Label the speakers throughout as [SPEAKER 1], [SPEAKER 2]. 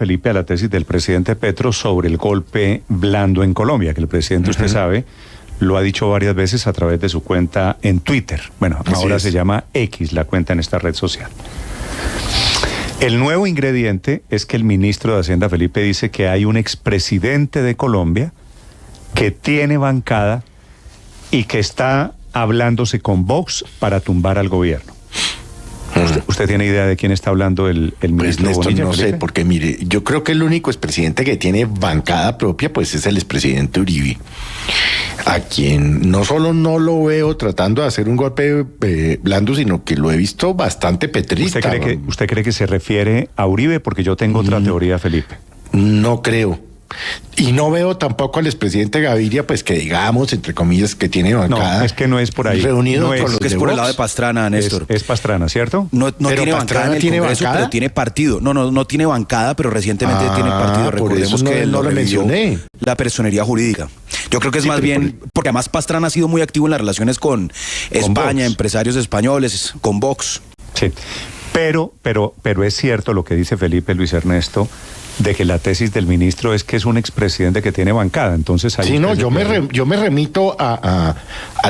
[SPEAKER 1] Felipe, a la tesis del presidente Petro sobre el golpe blando en Colombia, que el presidente, usted sabe, lo ha dicho varias veces a través de su cuenta en Twitter. Bueno, ahora se llama X, la cuenta en esta red social. El nuevo ingrediente es que el ministro de Hacienda, Felipe, dice que hay un expresidente de Colombia que tiene bancada y que está hablándose con Vox para tumbar al gobierno. ¿Usted tiene idea de quién está hablando el ministro
[SPEAKER 2] Néstor,
[SPEAKER 1] Bonilla,
[SPEAKER 2] no
[SPEAKER 1] Felipe?
[SPEAKER 2] sé, porque mire, yo creo que el único expresidente que tiene bancada propia, pues es el expresidente Uribe, a quien no solo no lo veo tratando de hacer un golpe blando, sino que lo he visto bastante petrista.
[SPEAKER 1] ¿Usted cree que se refiere a Uribe? Porque yo tengo otra teoría, Felipe.
[SPEAKER 2] No creo. Y no veo tampoco al expresidente Gaviria, pues que digamos, entre comillas, que tiene bancada.
[SPEAKER 1] No, es que no es por ahí.
[SPEAKER 2] Reunido
[SPEAKER 1] no
[SPEAKER 2] con
[SPEAKER 1] es,
[SPEAKER 2] los
[SPEAKER 3] que es
[SPEAKER 2] de
[SPEAKER 3] por
[SPEAKER 2] Vox.
[SPEAKER 3] el lado de Pastrana, Néstor.
[SPEAKER 1] Es Pastrana, ¿cierto?
[SPEAKER 3] No tiene bancada en el Congreso,
[SPEAKER 2] bancada,
[SPEAKER 3] pero tiene partido. No tiene bancada, pero recientemente tiene partido.
[SPEAKER 2] Por
[SPEAKER 3] Recordemos
[SPEAKER 2] eso
[SPEAKER 3] que
[SPEAKER 2] no lo
[SPEAKER 3] revivió
[SPEAKER 2] mencioné.
[SPEAKER 3] la personería jurídica. Yo creo que es más bien, porque además Pastrana ha sido muy activo en las relaciones con España,
[SPEAKER 1] Vox.
[SPEAKER 3] empresarios españoles, con Vox.
[SPEAKER 1] Sí, pero es cierto lo que dice Felipe, Luis Ernesto, de que la tesis del ministro es que es un expresidente que tiene bancada. Entonces ahí
[SPEAKER 2] Sí, no, yo me remito a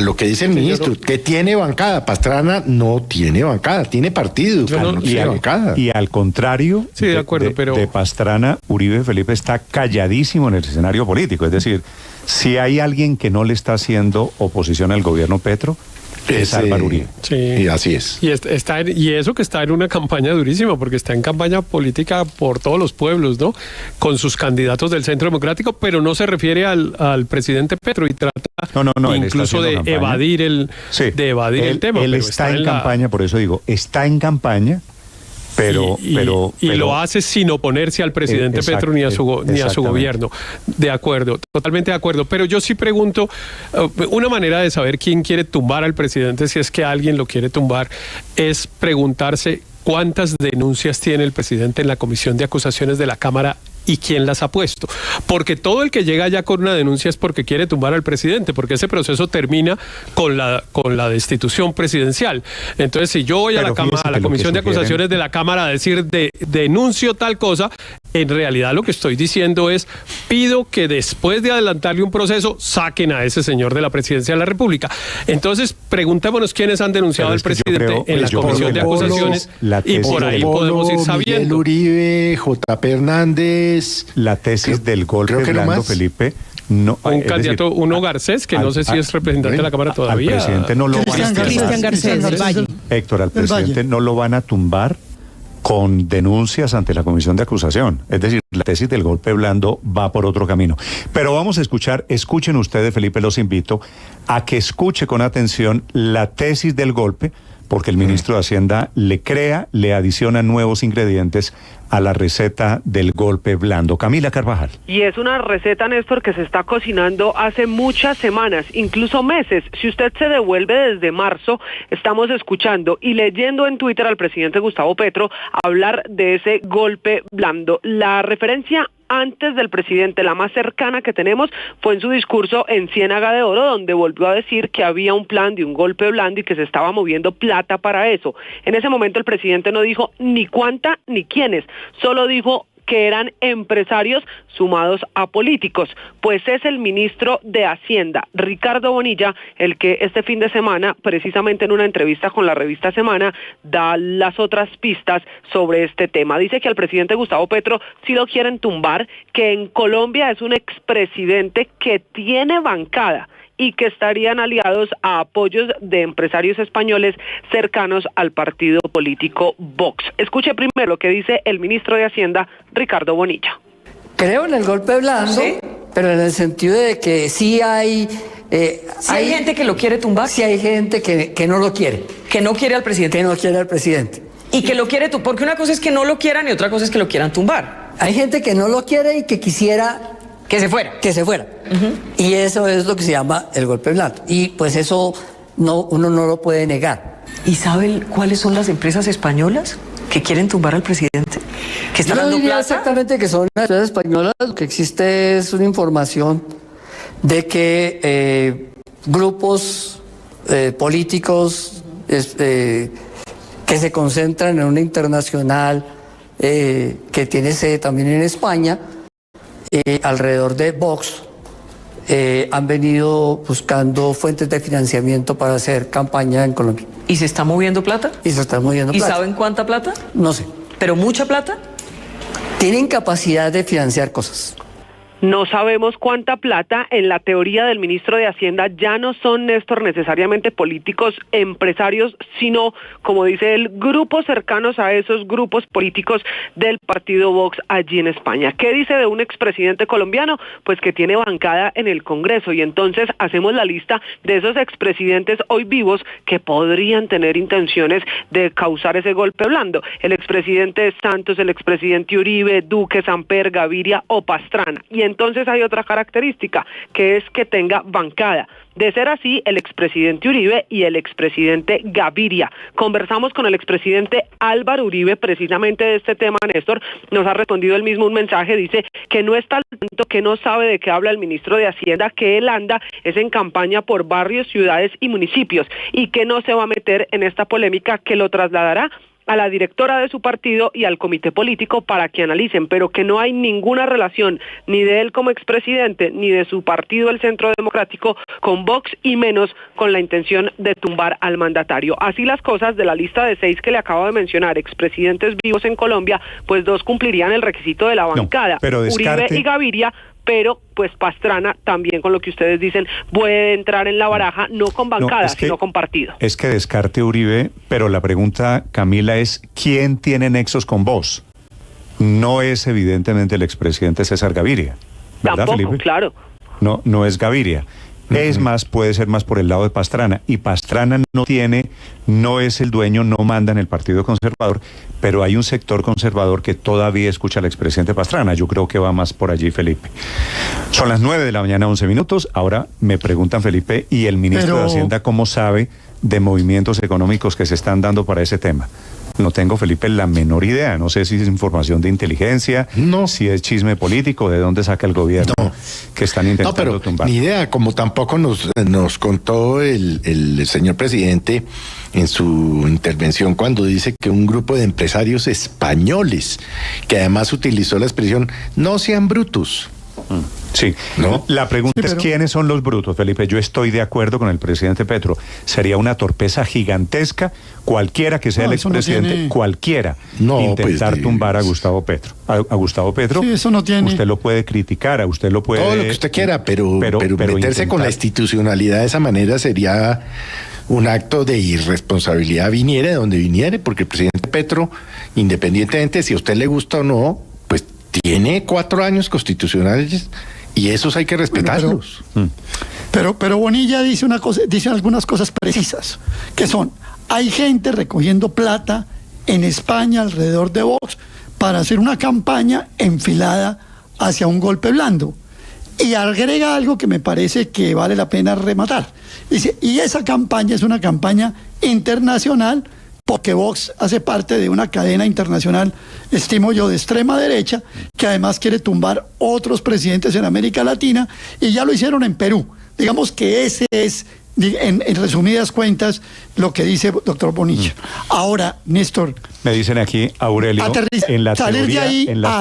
[SPEAKER 2] lo que dice el ministro, que tiene bancada. Pastrana no tiene bancada, tiene partido, pero no tiene bancada.
[SPEAKER 1] Y al contrario
[SPEAKER 4] Sí, de acuerdo, pero
[SPEAKER 1] de Pastrana, Uribe, Felipe, está calladísimo en el escenario político. Es decir, si hay alguien que no le está haciendo oposición al gobierno Petro, es Álvaro Uribe.
[SPEAKER 4] sí.
[SPEAKER 2] Y así es.
[SPEAKER 4] Y eso que está en una campaña durísima, porque está en campaña política por todos los pueblos, ¿no? Con sus candidatos del Centro Democrático, pero no se refiere al presidente Petro y trata incluso de evadir el tema.
[SPEAKER 1] Él
[SPEAKER 4] pero
[SPEAKER 1] está en campaña, por eso digo, está en campaña, pero
[SPEAKER 4] lo hace sin oponerse al presidente Petro ni a su gobierno. De acuerdo, totalmente de acuerdo. Pero yo sí pregunto, una manera de saber quién quiere tumbar al presidente, si es que alguien lo quiere tumbar, es preguntarse cuántas denuncias tiene el presidente en la Comisión de Acusaciones de la Cámara y quién las ha puesto. Porque todo el que llega ya con una denuncia es porque quiere tumbar al presidente, porque ese proceso termina con la destitución presidencial. Entonces, si yo voy a la Comisión de Acusaciones de la Cámara a decir denuncio tal cosa, en realidad lo que estoy diciendo es pido que después de adelantarle un proceso saquen a ese señor de la presidencia de la República. Entonces, preguntémonos quiénes han denunciado al presidente en la Comisión de Acusaciones y por ahí podemos ir sabiendo.
[SPEAKER 2] Miguel Uribe, J.P. Hernández.
[SPEAKER 1] La tesis del golpe blando, Felipe, no,
[SPEAKER 4] un candidato, uno Garcés, que no sé si es representante de la Cámara todavía.
[SPEAKER 1] Al presidente no lo van a tumbar.
[SPEAKER 5] Cristian Garcés del Valle.
[SPEAKER 1] Héctor, al presidente no lo van a tumbar con denuncias ante la Comisión de Acusación. Es decir, la tesis del golpe blando va por otro camino. Pero vamos a escuchen ustedes, Felipe, los invito a que escuche con atención la tesis del golpe, porque el ministro de Hacienda le adiciona nuevos ingredientes a la receta del golpe blando. Camila Carvajal.
[SPEAKER 6] Y es una receta, Néstor, que se está cocinando hace muchas semanas, incluso meses. Si usted se devuelve desde marzo, estamos escuchando y leyendo en Twitter al presidente Gustavo Petro hablar de ese golpe blando. La referencia antes del presidente, la más cercana que tenemos, fue en su discurso en Ciénaga de Oro, donde volvió a decir que había un plan de un golpe blando y que se estaba moviendo plata para eso. En ese momento el presidente no dijo ni cuánta ni quiénes, solo dijo que eran empresarios sumados a políticos. Pues es el ministro de Hacienda, Ricardo Bonilla, el que este fin de semana, precisamente en una entrevista con la revista Semana, da las otras pistas sobre este tema. Dice que al presidente Gustavo Petro sí lo quieren tumbar, que en Colombia es un expresidente que tiene bancada y que estarían aliados a apoyos de empresarios españoles cercanos al partido político Vox. Escuche primero lo que dice el ministro de Hacienda, Ricardo Bonilla.
[SPEAKER 5] Creo en el golpe blando, ¿sí? Pero en el sentido de que sí hay...
[SPEAKER 7] ¿hay gente que lo quiere tumbar?
[SPEAKER 5] Sí hay gente que no lo quiere.
[SPEAKER 7] ¿Que no quiere al presidente?
[SPEAKER 5] Que no quiere al presidente.
[SPEAKER 7] Y que lo quiere tumbar, porque una cosa es que no lo quieran y otra cosa es que lo quieran tumbar.
[SPEAKER 5] Hay gente que no lo quiere y que quisiera...
[SPEAKER 7] Que se fuera.
[SPEAKER 5] Que se fuera. Y eso es lo que se llama el golpe blando. Y pues eso uno no lo puede negar.
[SPEAKER 7] ¿Y saben cuáles son las empresas españolas que quieren tumbar al presidente? ¿Que están dando plata?
[SPEAKER 5] Exactamente que son las empresas españolas. Lo que existe es una información de que grupos políticos que se concentran en una internacional que tiene sede también en España, alrededor de Vox, han venido buscando fuentes de financiamiento para hacer campaña en Colombia.
[SPEAKER 7] ¿Y se está moviendo plata?
[SPEAKER 5] Y se está moviendo plata.
[SPEAKER 7] ¿Y saben cuánta plata?
[SPEAKER 5] No sé.
[SPEAKER 7] ¿Pero mucha plata?
[SPEAKER 5] Tienen capacidad de financiar cosas.
[SPEAKER 6] No sabemos cuánta plata. En la teoría del ministro de Hacienda ya no son, Néstor, necesariamente políticos empresarios, sino, como dice él, grupos cercanos a esos grupos políticos del partido Vox allí en España. ¿Qué dice de un expresidente colombiano? Pues que tiene bancada en el Congreso, y entonces hacemos la lista de esos expresidentes hoy vivos que podrían tener intenciones de causar ese golpe blando. El expresidente Santos, el expresidente Uribe, Duque, Samper, Gaviria o Pastrana. Y entonces hay otra característica, que es que tenga bancada. De ser así, el expresidente Uribe y el expresidente Gaviria. Conversamos con el expresidente Álvaro Uribe precisamente de este tema, Néstor. Nos ha respondido él mismo un mensaje, dice que no está al tanto, que no sabe de qué habla el ministro de Hacienda, que él anda es en campaña por barrios, ciudades y municipios, y que no se va a meter en esta polémica, que lo trasladará a la directora de su partido y al comité político para que analicen, pero que no hay ninguna relación ni de él como expresidente ni de su partido, el Centro Democrático, con Vox, y menos con la intención de tumbar al mandatario. Así las cosas, de la lista de 6 que le acabo de mencionar, expresidentes vivos en Colombia, pues 2 cumplirían el requisito de la bancada,
[SPEAKER 1] pero
[SPEAKER 6] Uribe y Gaviria, pero pues Pastrana también, con lo que ustedes dicen, puede entrar en la baraja, no con bancada, sino con partido.
[SPEAKER 1] Es que descarte Uribe, pero la pregunta, Camila, es ¿quién tiene nexos con vos? No es evidentemente el expresidente César Gaviria, ¿verdad,
[SPEAKER 6] tampoco,
[SPEAKER 1] Felipe?
[SPEAKER 6] Claro.
[SPEAKER 1] No es Gaviria. Es más, puede ser más por el lado de Pastrana, y Pastrana no es el dueño, no manda en el Partido Conservador, pero hay un sector conservador que todavía escucha al expresidente Pastrana. Yo creo que va más por allí, Felipe. Son las 9 de la mañana, 11 minutos. Ahora me preguntan, Felipe, ¿y el ministro de Hacienda cómo sabe de movimientos económicos que se están dando para ese tema? No tengo, Felipe, la menor idea. No sé si es información de inteligencia, si es chisme político, de dónde saca el gobierno que están intentando tumbar.
[SPEAKER 2] Ni idea, como tampoco nos contó el señor presidente en su intervención cuando dice que un grupo de empresarios españoles, que además utilizó la expresión "no sean brutos".
[SPEAKER 1] Sí,
[SPEAKER 2] ¿no?
[SPEAKER 1] La pregunta es ¿quiénes son los brutos, Felipe? Yo estoy de acuerdo con el presidente Petro. Sería una torpeza gigantesca, cualquiera que sea el expresidente, cualquiera, intentar tumbar a Gustavo Petro. A Gustavo Petro,
[SPEAKER 8] sí, eso no tiene.
[SPEAKER 1] Usted lo puede criticar, a usted lo puede...
[SPEAKER 2] Todo lo que usted quiera, pero meterse
[SPEAKER 1] intentar
[SPEAKER 2] con la institucionalidad de esa manera sería un acto de irresponsabilidad, viniere de donde viniere, porque el presidente Petro, independientemente si a usted le gusta o no, pues tiene 4 años constitucionales y esos hay que respetarlos.
[SPEAKER 8] Pero Bonilla dice una cosa, dice algunas cosas precisas, que son: hay gente recogiendo plata en España alrededor de Vox para hacer una campaña enfilada hacia un golpe blando. Y agrega algo que me parece que vale la pena rematar. Dice, y esa campaña es una campaña internacional, porque Vox hace parte de una cadena internacional, estimo yo, de extrema derecha, que además quiere tumbar otros presidentes en América Latina, y ya lo hicieron en Perú. Digamos que ese es, en resumidas cuentas, lo que dice doctor Bonilla. Ahora, Néstor...
[SPEAKER 1] Me dicen aquí, Aurelio, en las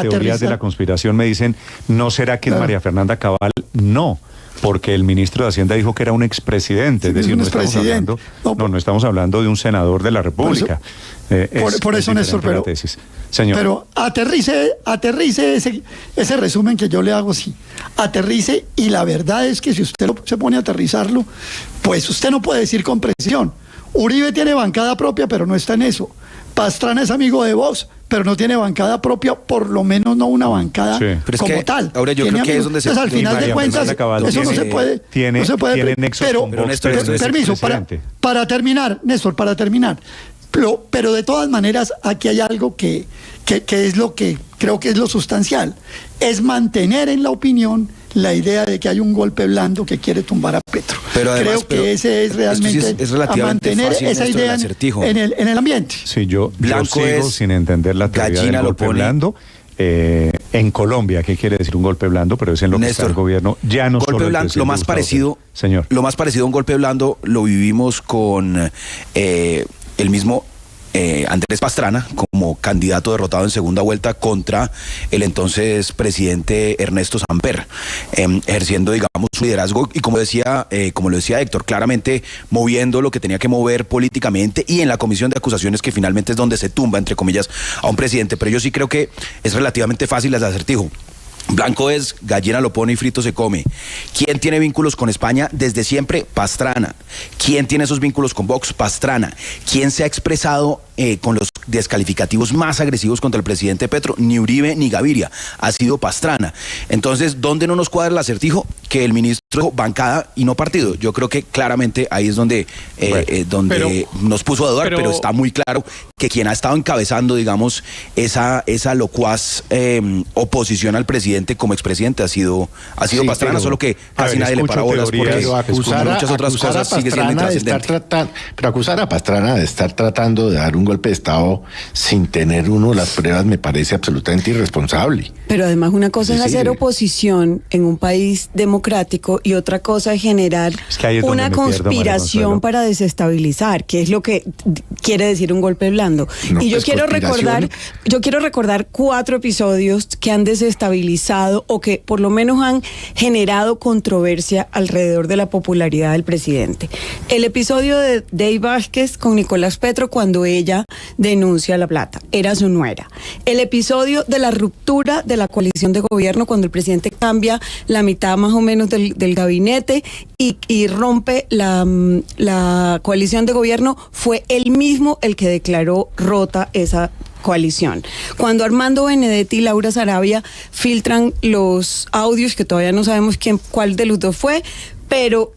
[SPEAKER 1] teorías de la conspiración me dicen, ¿no será que es María Fernanda Cabal? No, porque el ministro de Hacienda dijo que era un expresidente, es decir, no estamos hablando de un senador de la República.
[SPEAKER 8] Por eso, Néstor, pero aterrice ese resumen que yo le hago así. Aterrice, y la verdad es que si usted se pone a aterrizarlo, pues usted no puede decir con precisión. Uribe tiene bancada propia, pero no está en eso. Pastrana es amigo de Vox, pero no tiene bancada propia, por lo menos no una bancada como tal.
[SPEAKER 3] Ahora yo creo que es donde
[SPEAKER 8] al final de cuentas, eso no se puede.
[SPEAKER 1] Tiene nexo con Vox,
[SPEAKER 8] permiso, para terminar, Néstor, pero de todas maneras, aquí hay algo que es lo que creo que es lo sustancial. Es mantener en la opinión la idea de que hay un golpe blando que quiere tumbar a Petro. Creo que ese es realmente a mantener esa idea en el ambiente.
[SPEAKER 1] Sí, yo sigo sin entender la teoría del golpe blando. En Colombia, ¿qué quiere decir un golpe blando? Pero es en lo que está el gobierno. Ya no
[SPEAKER 3] golpe blando, lo más parecido a un golpe blando lo vivimos con el mismo Andrés Pastrana como candidato derrotado en segunda vuelta contra el entonces presidente Ernesto Samper, ejerciendo, digamos, su liderazgo y como lo decía Héctor, claramente moviendo lo que tenía que mover políticamente y en la comisión de acusaciones, que finalmente es donde se tumba, entre comillas, a un presidente. Pero yo sí creo que es relativamente fácil el acertijo. Blanco es, gallina lo pone y frito se come. ¿Quién tiene vínculos con España desde siempre? Pastrana. ¿Quién tiene esos vínculos con Vox? Pastrana. ¿Quién se ha expresado con los descalificativos más agresivos contra el presidente Petro? Ni Uribe ni Gaviria. Ha sido Pastrana. Entonces, ¿dónde no nos cuadra el acertijo? Que el ministro dijo bancada y no partido. Yo creo que claramente ahí es donde, nos puso a dudar, pero está muy claro que quien ha estado encabezando, digamos, esa locuaz oposición al presidente como expresidente ha sido Pastrana, solo que casi nadie le para bolas porque muchas otras cosas sigue siendo intrascendente.
[SPEAKER 2] Pero acusar a Pastrana de estar tratando de dar un golpe de Estado sin tener las pruebas me parece absolutamente irresponsable.
[SPEAKER 9] Pero además una cosa es hacer oposición en un país democrático y otra cosa es generar una conspiración para desestabilizar, que es lo que quiere decir un golpe blando. No, y yo quiero recordar 4 episodios que han desestabilizado o que por lo menos han generado controversia alrededor de la popularidad del presidente. El episodio de Dey Vázquez con Nicolás Petro cuando ella denuncia la plata, era su nuera. El episodio de la ruptura de la coalición de gobierno cuando el presidente cambia la mitad más o menos del gabinete y rompe la coalición de gobierno, fue él mismo el que declaró rota esa coalición. Cuando Armando Benedetti y Laura Sarabia filtran los audios, que todavía no sabemos cuál de los dos fue, pero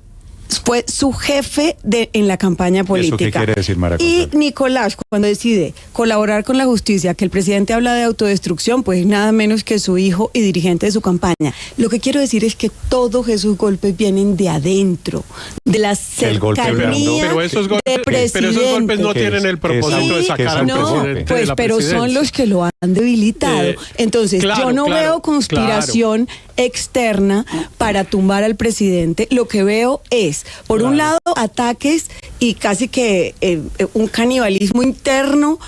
[SPEAKER 9] fue su jefe en la campaña política.
[SPEAKER 1] ¿Eso qué quiere decir, Mara
[SPEAKER 9] Y Nicolás, cuando decide colaborar con la justicia, que el presidente habla de autodestrucción, pues nada menos que su hijo y dirigente de su campaña. Lo que quiero decir es que todos esos golpes vienen de adentro, de la cercanía
[SPEAKER 4] pero esos golpes no tienen el propósito de sacar al presidente de la
[SPEAKER 9] pero son los que lo han debilitado. Entonces, yo no veo conspiración externa para tumbar al presidente. Lo que veo es, por un lado, ataques y casi que un canibalismo interno,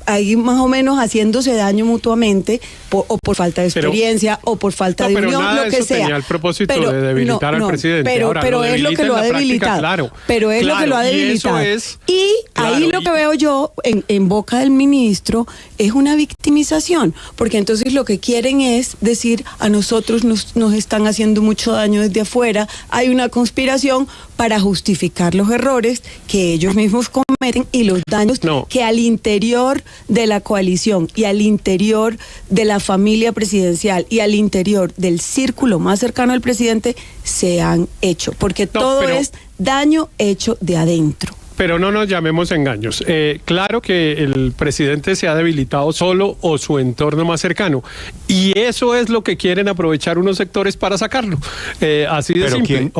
[SPEAKER 9] ahí más o menos haciéndose daño mutuamente, o por falta de experiencia, o por falta de unión, lo que sea.
[SPEAKER 4] Tenía el propósito de debilitar al presidente.
[SPEAKER 9] Pero es lo que lo ha debilitado. Pero es lo que lo ha debilitado. Y ahí lo que veo yo en boca del ministro es una victimización, porque entonces lo que quieren es decir, a nosotros nos están haciendo mucho daño desde afuera, hay una conspiración para justificar los errores que ellos mismos cometen y los daños que al interior de la coalición y al interior de la familia presidencial y al interior del círculo más cercano al presidente se han hecho, porque todo es daño hecho de adentro.
[SPEAKER 4] Pero no nos llamemos engaños. Claro que el presidente se ha debilitado solo o su entorno más cercano. Y eso es lo que quieren aprovechar unos sectores para sacarlo. Así de simple.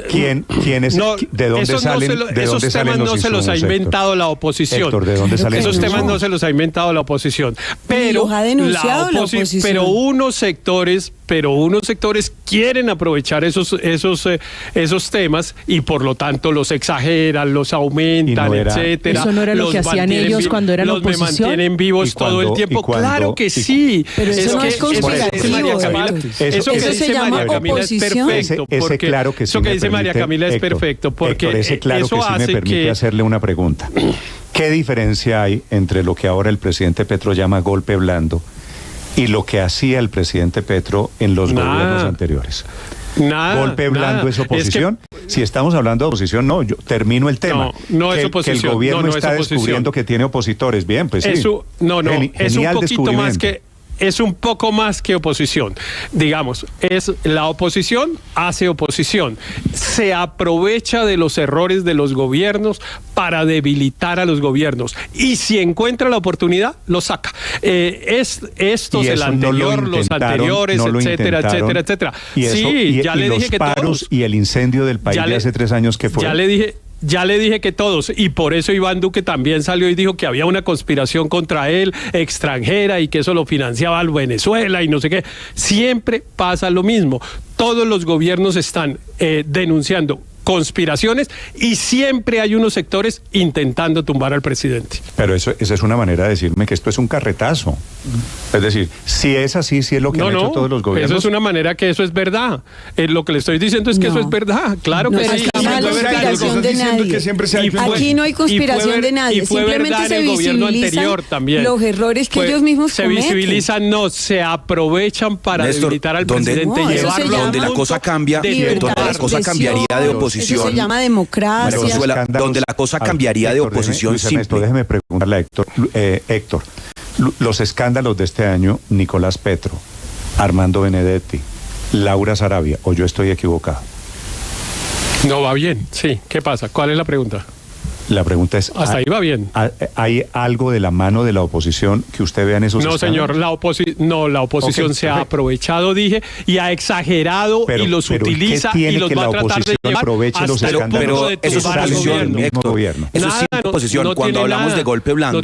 [SPEAKER 1] ¿Quién es? ¿De dónde salen?
[SPEAKER 4] Esos temas no se los ha inventado la oposición.
[SPEAKER 1] Héctor, ¿de dónde salen
[SPEAKER 4] esos temas no se los ha inventado la oposición. Pero
[SPEAKER 9] los ha denunciado la oposición.
[SPEAKER 4] Pero unos sectores quieren aprovechar esos temas y por lo tanto los exageran, los aumentan, etcétera.
[SPEAKER 10] ¿Eso no era lo que hacían ellos cuando eran oposición?
[SPEAKER 4] Los mantienen vivos todo el tiempo. Claro que sí.
[SPEAKER 9] Pero eso no es conspirativo.
[SPEAKER 4] Eso que dice María Camila es perfecto.
[SPEAKER 1] Ese claro que sí.
[SPEAKER 4] Eso que dice María Camila es perfecto. Porque
[SPEAKER 1] ese claro que sí me permite hacerle una pregunta. ¿Qué diferencia hay entre lo que ahora el presidente Petro llama golpe blando y lo que hacía el presidente Petro en los gobiernos anteriores? ¿Golpe blando es oposición? Si estamos hablando de oposición, yo termino el tema.
[SPEAKER 4] No es oposición.
[SPEAKER 1] Que el gobierno está descubriendo que tiene opositores. Bien, pues sí.
[SPEAKER 4] Es un poquito más que... Es un poco más que oposición. Digamos, es la oposición hace oposición. Se aprovecha de los errores de los gobiernos para debilitar a los gobiernos. Y si encuentra la oportunidad, lo saca. Estos, el anterior, los anteriores, etcétera, etcétera, etcétera.
[SPEAKER 1] Ya le dije que todos. Y el incendio del país de hace 3 años, ¿qué fue?
[SPEAKER 4] Ya le dije que todos, y por eso Iván Duque también salió y dijo que había una conspiración contra él, extranjera, y que eso lo financiaba Venezuela y no sé qué. Siempre pasa lo mismo. Todos los gobiernos están denunciando conspiraciones y siempre hay unos sectores intentando tumbar al presidente.
[SPEAKER 1] Pero esa es una manera de decirme que esto es un carretazo. Es decir, si es así, si es lo que han hecho todos los gobiernos.
[SPEAKER 4] Eso es una manera que eso es verdad. Lo que le estoy diciendo es que eso es verdad. Claro que sí.
[SPEAKER 9] Aquí no hay conspiración de nadie. Aquí no hay conspiración de nadie. Simplemente se visibilizan los errores que ellos mismos cometen.
[SPEAKER 4] Se visibilizan, no, se aprovechan para debilitar al presidente y llevarlo
[SPEAKER 3] donde la cosa cambia, donde la cosa cambiaría de oposición.
[SPEAKER 9] Eso se llama democracia.
[SPEAKER 3] Donde la cosa cambiaría de oposición simple.
[SPEAKER 1] Déjeme preguntarle a Héctor. Los escándalos de este año, Nicolás Petro, Armando Benedetti, Laura Sarabia, ¿o yo estoy equivocado?
[SPEAKER 4] No, va bien, sí. ¿Qué pasa? ¿Cuál es la pregunta?
[SPEAKER 1] La pregunta es...
[SPEAKER 4] Hasta ahí va bien.
[SPEAKER 1] ¿Hay algo de la mano de la oposición que usted vea en esos escándalos?
[SPEAKER 4] Señor, la oposición se ha aprovechado, dije, y ha exagerado y los utiliza y los va a tratar de llevar
[SPEAKER 1] aproveche los escándalos.
[SPEAKER 3] Pero eso es oposición, Héctor. Eso es simple oposición. Cuando hablamos de golpe blando,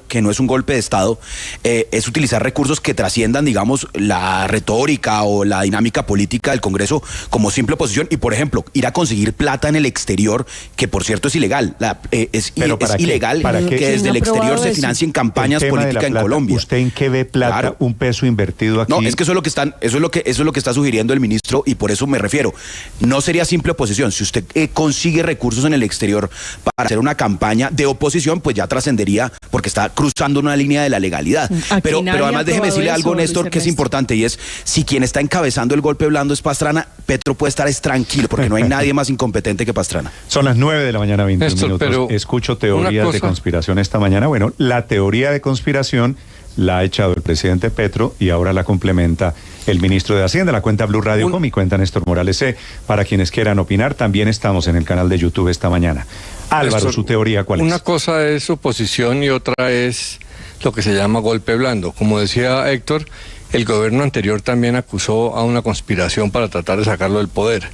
[SPEAKER 3] que no es un golpe de Estado, es utilizar recursos que trasciendan, digamos, la retórica o la dinámica política del Congreso como simple oposición y, por ejemplo, ir a conseguir plata en el exterior, que por cierto es ilegal. Es ilegal que desde el exterior se financien campañas políticas en Colombia.
[SPEAKER 1] ¿Usted en qué ve plata, un peso invertido aquí?
[SPEAKER 3] No, es que eso es lo que está sugiriendo el ministro y por eso me refiero. No sería simple oposición. Si usted consigue recursos en el exterior para hacer una campaña de oposición, pues ya trascendería porque está cruzando una línea de la legalidad. Pero además déjeme decirle algo, Néstor, que es importante y es, si quien está encabezando el golpe blando es Pastrana, Petro puede estar tranquilo porque no hay nadie más incompetente que Pastrana.
[SPEAKER 1] Son las 9 de la mañana, 21 minutos. Pero escucho teorías de conspiración esta mañana. Bueno, la teoría de conspiración la ha echado el presidente Petro y ahora la complementa el ministro de Hacienda. La cuenta Blue Radio Com y cuenta Néstor Morales C. Para quienes quieran opinar, también estamos en el canal de YouTube esta mañana. Álvaro, Néstor, su teoría, ¿cuál es?
[SPEAKER 11] Una cosa es oposición y otra es lo que se llama golpe blando. Como decía Héctor, el gobierno anterior también acusó a una conspiración para tratar de sacarlo del poder.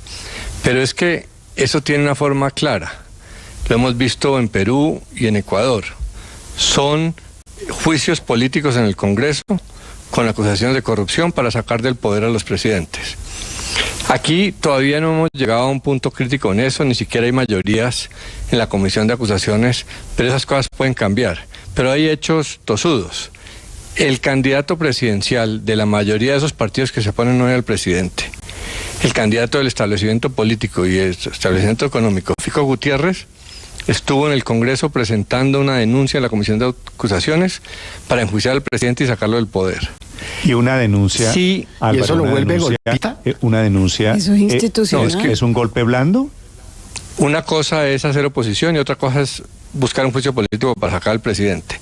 [SPEAKER 11] Pero es que eso tiene una forma clara. Lo hemos visto en Perú y en Ecuador. Son juicios políticos en el Congreso con acusaciones de corrupción para sacar del poder a los presidentes. Aquí todavía no hemos llegado a un punto crítico en eso, ni siquiera hay mayorías en la comisión de acusaciones, pero esas cosas pueden cambiar. Pero hay hechos tosudos. El candidato presidencial de la mayoría de esos partidos que se oponen hoy al presidente, el candidato del establecimiento político y el establecimiento económico, Fico Gutiérrez, estuvo en el Congreso presentando una denuncia en la Comisión de Acusaciones para enjuiciar al presidente y sacarlo del poder.
[SPEAKER 1] Y una denuncia...
[SPEAKER 2] Sí,
[SPEAKER 1] Álvaro,
[SPEAKER 2] ¿y eso lo vuelve golpista?
[SPEAKER 1] Una denuncia...
[SPEAKER 9] Eso es institucional.
[SPEAKER 1] ¿Es un golpe blando?
[SPEAKER 11] Una cosa es hacer oposición y otra cosa es buscar un juicio político para sacar al presidente.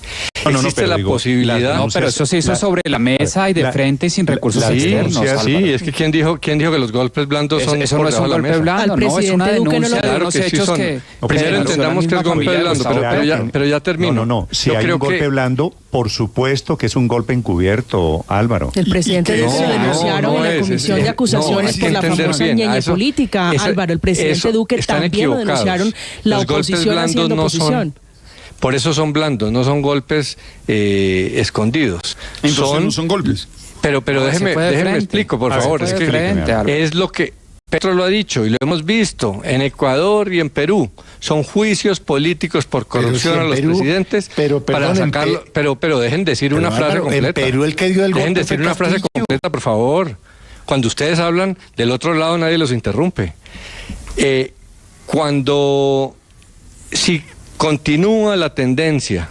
[SPEAKER 11] Existe la posibilidad...
[SPEAKER 12] No, pero eso se hizo sobre la mesa y de frente y sin recursos externos.
[SPEAKER 11] Sí, es que ¿quién dijo que los golpes blandos son
[SPEAKER 12] eso no es un golpe blando, no, es una denuncia de unos hechos que...
[SPEAKER 11] Primero entendamos que es golpe blando, pero ya termino.
[SPEAKER 1] No, si hay un golpe blando, por supuesto que es un golpe encubierto, Álvaro.
[SPEAKER 10] El presidente Duque lo denunciaron en la comisión de acusaciones por la famosa ñeñe política, Álvaro. El presidente Duque también lo denunciaron la oposición haciendo oposición.
[SPEAKER 11] Por eso son blandos, no son golpes escondidos.
[SPEAKER 2] Entonces no son golpes.
[SPEAKER 11] Pero déjeme explico, por favor. Es que es lo que Petro lo ha dicho y lo hemos visto en Ecuador y en Perú. Son juicios políticos por corrupción a los presidentes para sacarlo. Pero dejen decir una frase completa.
[SPEAKER 2] En Perú el que dio el golpe.
[SPEAKER 11] Dejen decir una frase completa, por favor. Cuando ustedes hablan del otro lado nadie los interrumpe. Si continúa la tendencia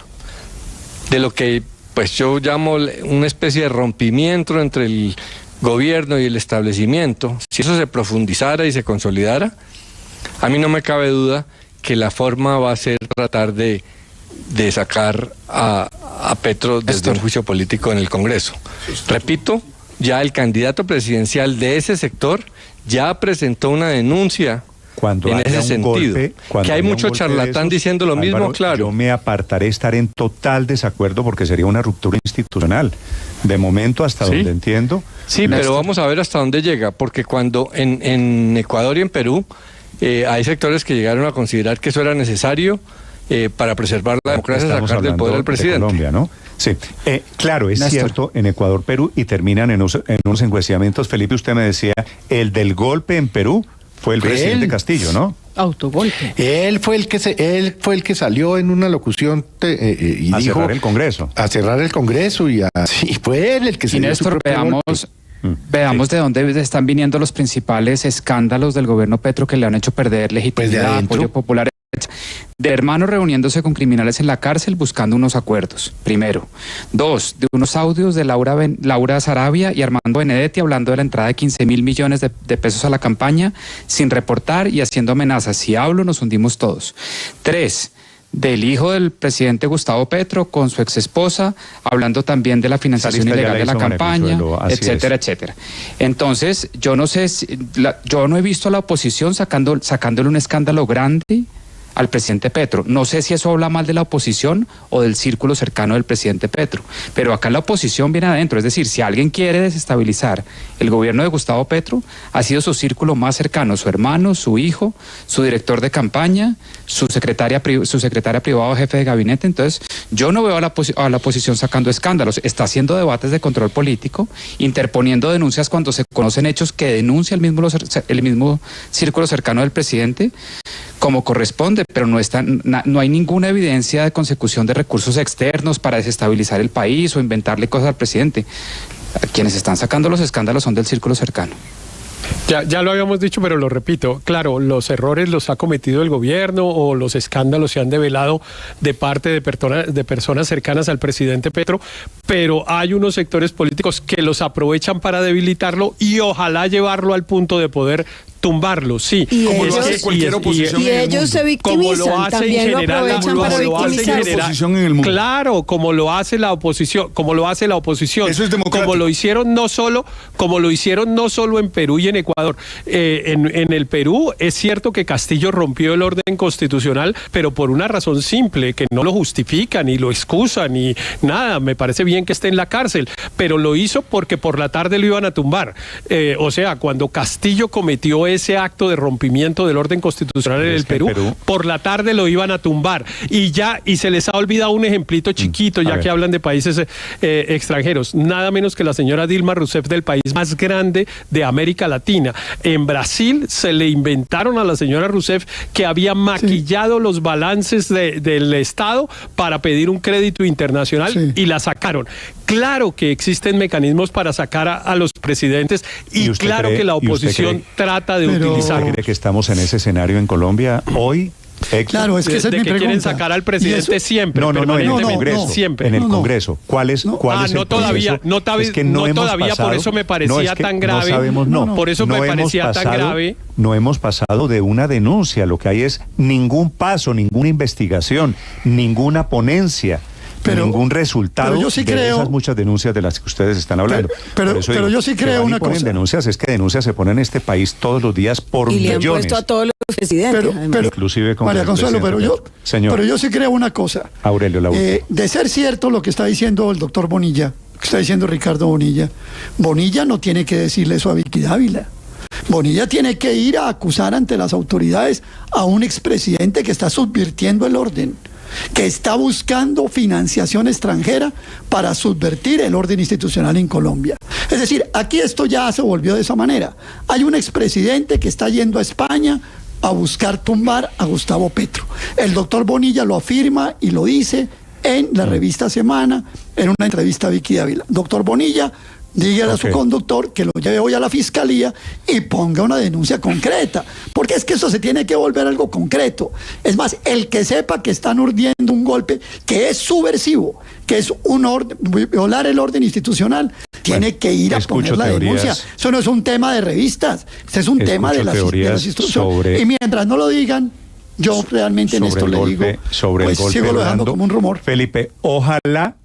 [SPEAKER 11] de lo que pues yo llamo una especie de rompimiento entre el gobierno y el establecimiento, si eso se profundizara y se consolidara, a mí no me cabe duda que la forma va a ser tratar de sacar a Petro desde un juicio político en el Congreso. Repito, ya el candidato presidencial de ese sector ya presentó una denuncia en ese sentido. Que hay mucho charlatán diciendo lo mismo,
[SPEAKER 1] Álvaro,
[SPEAKER 11] claro.
[SPEAKER 1] Yo me apartaré, estaré en total desacuerdo porque sería una ruptura institucional. De momento, hasta donde entiendo.
[SPEAKER 11] Sí, pero vamos a ver hasta dónde llega, porque cuando en Ecuador y en Perú hay sectores que llegaron a considerar que eso era necesario para preservar la democracia, sacar del poder al presidente.
[SPEAKER 1] Colombia, ¿no? Sí, claro, es cierto, en Ecuador, Perú, y terminan en unos enjuiciamientos. Felipe, usted me decía, el del golpe en Perú Fue el presidente Castillo, ¿no?
[SPEAKER 10] Autogolpe.
[SPEAKER 2] Él fue el que salió en una locución y
[SPEAKER 1] a
[SPEAKER 2] dijo
[SPEAKER 1] cerrar el Congreso.
[SPEAKER 2] A cerrar el Congreso y así fue él el que
[SPEAKER 12] y Néstor, veamos de dónde están viniendo los principales escándalos del gobierno Petro que le han hecho perder legitimidad, apoyo popular. De hermanos reuniéndose con criminales en la cárcel buscando unos acuerdos, primero. 2, de unos audios de Laura Sarabia y Armando Benedetti hablando de la entrada de 15.000 millones de pesos a la campaña sin reportar y haciendo amenazas. Si hablo, nos hundimos todos. 3, del hijo del presidente Gustavo Petro con su exesposa, hablando también de la financiación ilegal de la campaña, etcétera, etcétera. Entonces, yo no sé, yo no he visto a la oposición sacándole un escándalo grande al presidente Petro. No sé si eso habla mal de la oposición o del círculo cercano del presidente Petro, pero acá la oposición viene adentro, es decir, si alguien quiere desestabilizar el gobierno de Gustavo Petro, ha sido su círculo más cercano, su hermano, su hijo, su director de campaña, su secretaria privada o jefe de gabinete. Entonces, yo no veo a la oposición sacando escándalos, está haciendo debates de control político, interponiendo denuncias cuando se conocen hechos que denuncia el mismo círculo cercano del presidente, como corresponde, pero no hay ninguna evidencia de consecución de recursos externos para desestabilizar el país o inventarle cosas al presidente. Quienes están sacando los escándalos son del círculo cercano.
[SPEAKER 4] Ya lo habíamos dicho, pero lo repito. Claro, los errores los ha cometido el gobierno o los escándalos se han develado de parte de personas cercanas al presidente Petro, pero hay unos sectores políticos que los aprovechan para debilitarlo y ojalá llevarlo al punto de poder tumbarlo, sí.
[SPEAKER 9] Y ellos se victimizan, también lo aprovechan para victimizarse.
[SPEAKER 4] Claro, como lo hace la oposición.
[SPEAKER 13] Eso es democrático.
[SPEAKER 4] Como lo hicieron no solo en Perú y en Ecuador. En el Perú es cierto que Castillo rompió el orden constitucional, pero por una razón simple, que no lo justifican ni lo excusan ni nada. Me parece bien que esté en la cárcel, pero lo hizo porque por la tarde lo iban a tumbar. O sea, cuando Castillo cometió ese acto de rompimiento del orden constitucional en el Perú, por la tarde lo iban a tumbar. Y se les ha olvidado un ejemplito chiquito, ya que hablan de países extranjeros. Nada menos que la señora Dilma Rousseff, del país más grande de América Latina. En Brasil se le inventaron a la señora Rousseff que había maquillado los balances del Estado para pedir un crédito internacional y la sacaron. Claro que existen mecanismos para sacar a los presidentes y claro que la oposición trata de utilizar.
[SPEAKER 1] ¿Cree que estamos en ese escenario en Colombia hoy?
[SPEAKER 8] Claro, es que esa es mi pregunta.
[SPEAKER 4] Quieren sacar al presidente siempre.
[SPEAKER 1] No, en el Congreso.
[SPEAKER 4] Siempre.
[SPEAKER 1] En el Congreso. ¿Cuál es
[SPEAKER 4] no
[SPEAKER 1] el
[SPEAKER 4] todavía, no todavía,
[SPEAKER 1] pasado,
[SPEAKER 4] por eso me parecía tan grave. Por eso me parecía tan grave.
[SPEAKER 1] No hemos pasado de una denuncia. Lo que hay es ningún paso, ninguna investigación, ninguna ponencia. Ningún resultado de esas muchas denuncias de las que ustedes están hablando.
[SPEAKER 8] Pero yo sí creo una cosa.
[SPEAKER 1] Denuncias, es que denuncias se ponen en este país todos los días por millones.
[SPEAKER 9] Y le han puesto a todos los presidentes.
[SPEAKER 1] Inclusive con
[SPEAKER 8] María Consuelo, pero yo sí creo una cosa.
[SPEAKER 1] Aurelio,
[SPEAKER 8] de ser cierto lo que está diciendo el doctor Bonilla, lo que está diciendo Ricardo Bonilla, Bonilla no tiene que decirle eso a Vicky Dávila. Bonilla tiene que ir a acusar ante las autoridades a un expresidente que está subvirtiendo el orden, que está buscando financiación extranjera para subvertir el orden institucional en Colombia. Es decir, aquí esto ya se volvió de esa manera. Hay un expresidente que está yendo a España a buscar tumbar a Gustavo Petro. El doctor Bonilla lo afirma y lo dice en la revista Semana, en una entrevista a Vicky Dávila. Doctor Bonilla, dígale a su conductor que lo lleve hoy a la fiscalía y ponga una denuncia concreta, porque es que eso se tiene que volver algo concreto. Es más, el que sepa que están urdiendo un golpe que es subversivo, que es violar el orden institucional, tiene que ir a poner la denuncia. Eso no es un tema de revistas, este es un tema de las instituciones. Y mientras no lo digan, yo realmente en esto le digo, pues sigo lo dejando como un rumor.
[SPEAKER 1] Felipe, ojalá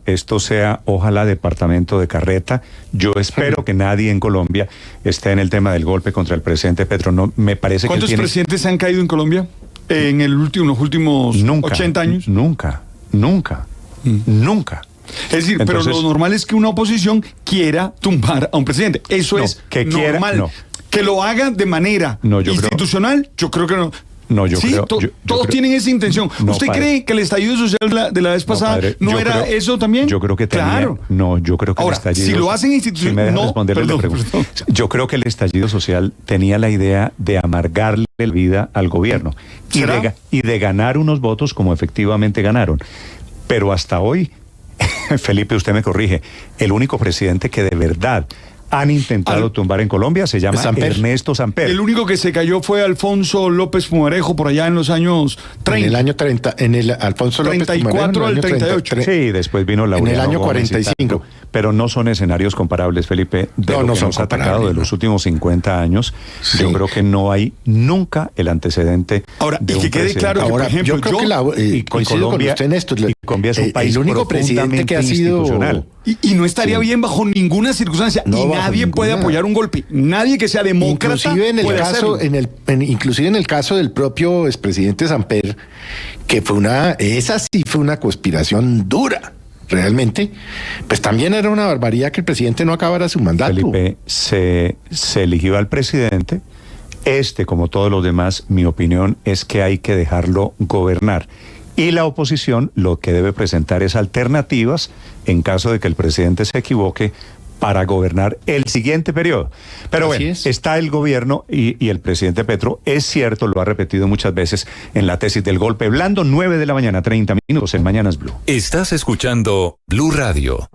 [SPEAKER 1] esto sea, departamento de carreta. Yo espero que nadie en Colombia esté en el tema del golpe contra el presidente Petro. No, me parece
[SPEAKER 13] ¿Cuántos presidentes han caído en Colombia en los últimos 80 años?
[SPEAKER 1] Nunca.
[SPEAKER 13] Es decir, entonces, pero lo normal es que una oposición quiera tumbar a un presidente. Eso es normal. Que lo haga de manera institucional, yo creo que no.
[SPEAKER 1] No, yo creo.
[SPEAKER 13] Todos tienen esa intención.
[SPEAKER 1] No,
[SPEAKER 13] ¿Usted
[SPEAKER 1] padre,
[SPEAKER 13] cree que el estallido social de la vez pasada no era eso también?
[SPEAKER 1] Yo creo que
[SPEAKER 13] claro.
[SPEAKER 1] Yo creo que
[SPEAKER 13] ahora,
[SPEAKER 1] el estallido.
[SPEAKER 13] Si lo hacen institucionalmente.
[SPEAKER 1] Perdón. Yo creo que el estallido social tenía la idea de amargarle la vida al gobierno y de ganar unos votos como efectivamente ganaron. Pero hasta hoy, Felipe, usted me corrige, el único presidente que de verdad han intentado tumbar en Colombia se llama Ernesto Samper.
[SPEAKER 13] El único que se cayó fue Alfonso López Pumarejo por allá en los años 30.
[SPEAKER 2] En el año 30, en el Alfonso
[SPEAKER 13] 34 al 38.
[SPEAKER 1] Sí, después vino Laureano
[SPEAKER 2] en el año
[SPEAKER 1] Gómez
[SPEAKER 2] 45.
[SPEAKER 1] Pero no son escenarios comparables, Felipe, de lo que nos ha atacado de los últimos 50 años. Sí. Yo creo que no hay nunca el antecedente.
[SPEAKER 13] Ahora,
[SPEAKER 1] de
[SPEAKER 13] y que quede claro que, por ejemplo,
[SPEAKER 2] yo creo que coincido con usted en esto.
[SPEAKER 1] Colombia es un país
[SPEAKER 2] el único presidente que ha sido
[SPEAKER 13] y no estaría bien bajo ninguna circunstancia. No, y nadie puede apoyar un golpe. Nadie que sea demócrata
[SPEAKER 2] inclusive en el
[SPEAKER 13] puede
[SPEAKER 2] caso,
[SPEAKER 13] hacerlo.
[SPEAKER 2] Inclusive en el caso del propio expresidente Samper, que esa sí fue una conspiración dura. Realmente, pues también era una barbaridad que el presidente no acabara su mandato.
[SPEAKER 1] Felipe, se eligió al presidente. Como todos los demás, mi opinión es que hay que dejarlo gobernar. Y la oposición lo que debe presentar es alternativas en caso de que el presidente se equivoque para gobernar el siguiente periodo. Pero bueno, está el gobierno y el presidente Petro, es cierto, lo ha repetido muchas veces en la tesis del golpe blando, 9 de la mañana, 30 minutos en Mañanas Blue.
[SPEAKER 14] Estás escuchando Blue Radio.